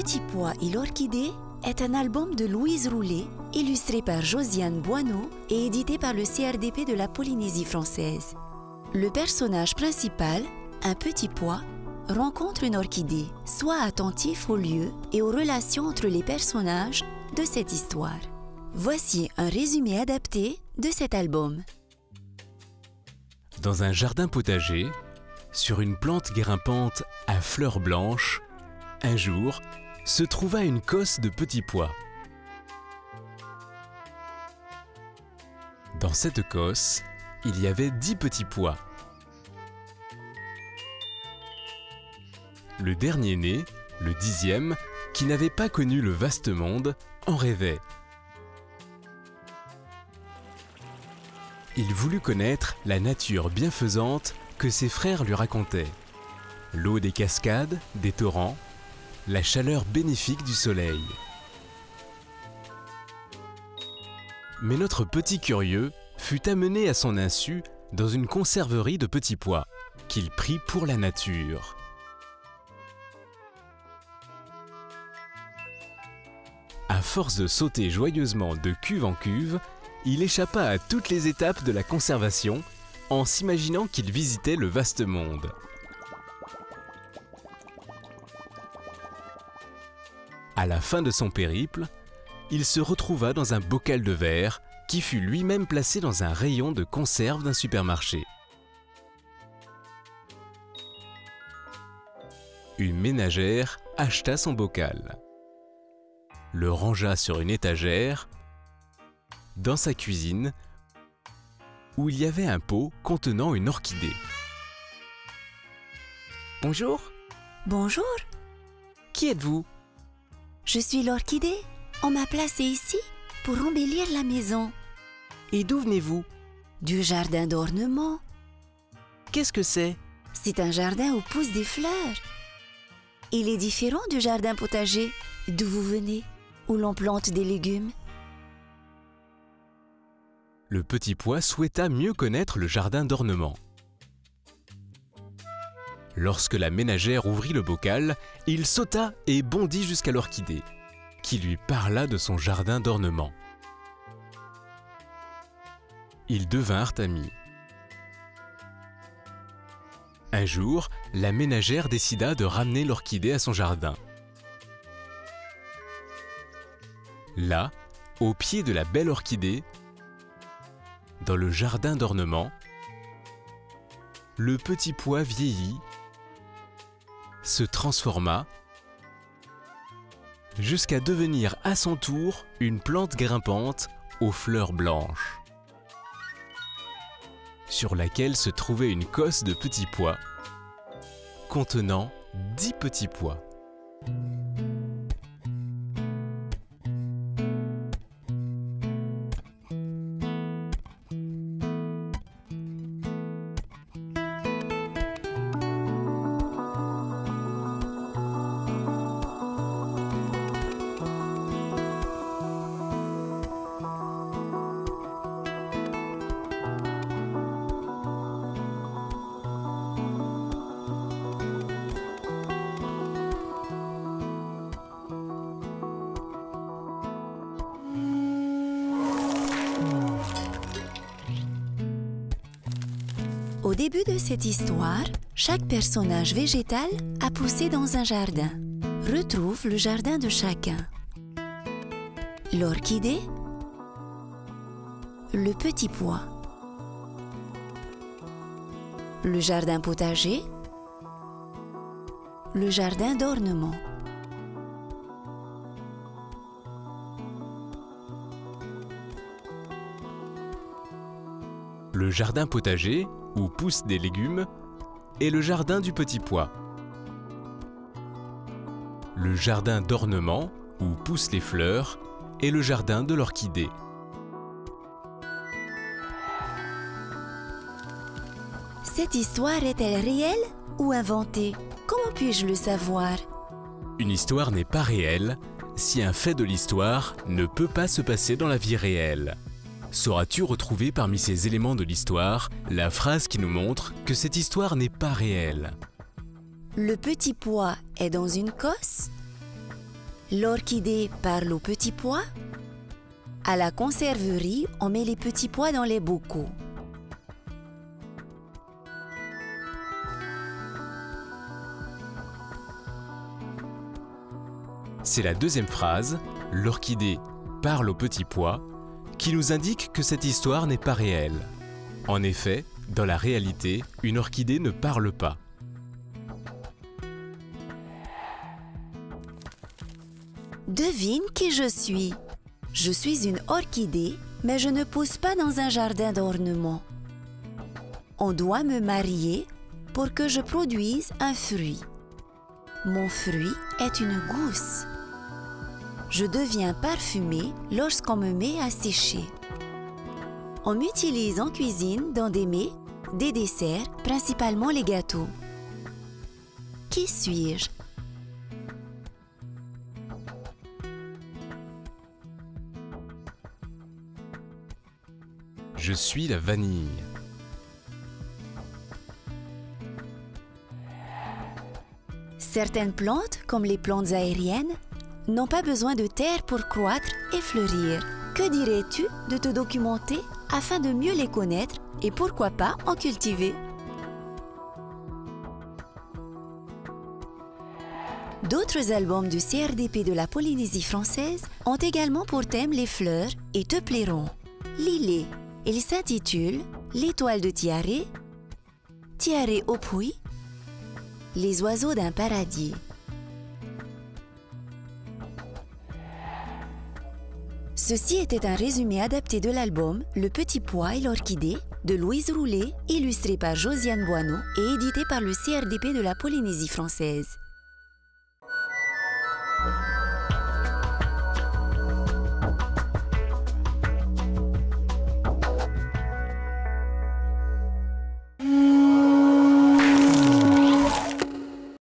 petit pois et l'orchidée est un album de Louise Roulet, illustré par Josiane Boineau et édité par le CRDP de la Polynésie française. Le personnage principal, un petit pois, rencontre une orchidée. Sois attentif aux lieux et aux relations entre les personnages de cette histoire. Voici un résumé adapté de cet album. Dans un jardin potager, sur une plante grimpante à fleurs blanches, un jour, se trouva une cosse de petits pois. Dans cette cosse, il y avait 10 petits pois. Le dernier né, le 10e, qui n'avait pas connu le vaste monde, en rêvait. Il voulut connaître la nature bienfaisante que ses frères lui racontaient. L'eau des cascades, des torrents, la chaleur bénéfique du soleil. Mais notre petit curieux fut amené à son insu dans une conserverie de petits pois, qu'il prit pour la nature. À force de sauter joyeusement de cuve en cuve, il échappa à toutes les étapes de la conservation en s'imaginant qu'il visitait le vaste monde. À la fin de son périple, il se retrouva dans un bocal de verre qui fut lui-même placé dans un rayon de conserve d'un supermarché. Une ménagère acheta son bocal, le rangea sur une étagère dans sa cuisine où il y avait un pot contenant une orchidée. « Bonjour. »« Bonjour. Qui êtes-vous » ?»« Je suis l'orchidée. On m'a placée ici pour embellir la maison. »« Et d'où venez-vous ?»« Du jardin d'ornement. »« Qu'est-ce que c'est ?»« C'est un jardin où poussent des fleurs. Il est différent du jardin potager d'où vous venez, où l'on plante des légumes. » Le petit pois souhaita mieux connaître le jardin d'ornement. Lorsque la ménagère ouvrit le bocal, il sauta et bondit jusqu'à l'orchidée, qui lui parla de son jardin d'ornement. Ils devinrent amis. Un jour, la ménagère décida de ramener l'orchidée à son jardin. Là, au pied de la belle orchidée, dans le jardin d'ornement, le petit pois vieillit, se transforma, jusqu'à devenir à son tour une plante grimpante aux fleurs blanches, sur laquelle se trouvait une cosse de petits pois, contenant 10 petits pois. Au début de cette histoire, chaque personnage végétal a poussé dans un jardin. Retrouve le jardin de chacun. L'orchidée, le petit pois, le jardin potager, le jardin d'ornement. Le jardin potager, où poussent des légumes, et le jardin du petit pois. Le jardin d'ornement, où poussent les fleurs, et le jardin de l'orchidée. Cette histoire est-elle réelle ou inventée? Comment puis-je le savoir? Une histoire n'est pas réelle si un fait de l'histoire ne peut pas se passer dans la vie réelle. Sauras-tu retrouver parmi ces éléments de l'histoire la phrase qui nous montre que cette histoire n'est pas réelle? Le petit pois est dans une cosse? L'orchidée parle aux petits pois. À la conserverie, on met les petits pois dans les bocaux. C'est la deuxième phrase, l'orchidée parle aux petits pois, qui nous indique que cette histoire n'est pas réelle. En effet, dans la réalité, une orchidée ne parle pas. Devine qui je suis. Je suis une orchidée, mais je ne pousse pas dans un jardin d'ornement. On doit me marier pour que je produise un fruit. Mon fruit est une gousse. Je deviens parfumée lorsqu'on me met à sécher. On m'utilise en cuisine dans des mets, des desserts, principalement les gâteaux. Qui suis-je? Je suis la vanille. Certaines plantes, comme les plantes aériennes, n'ont pas besoin de terre pour croître et fleurir. Que dirais-tu de te documenter afin de mieux les connaître et pourquoi pas en cultiver? D'autres albums du CRDP de la Polynésie française ont également pour thème les fleurs et te plairont. Lis-les. Il s'intitule « L'étoile de Tiare »,« Tiare Opui »,« Les oiseaux d'un paradis ». Ceci était un résumé adapté de l'album « Le petit pois et l'orchidée » de Louise Roulet, illustré par Josiane Boineau et édité par le CRDP de la Polynésie française.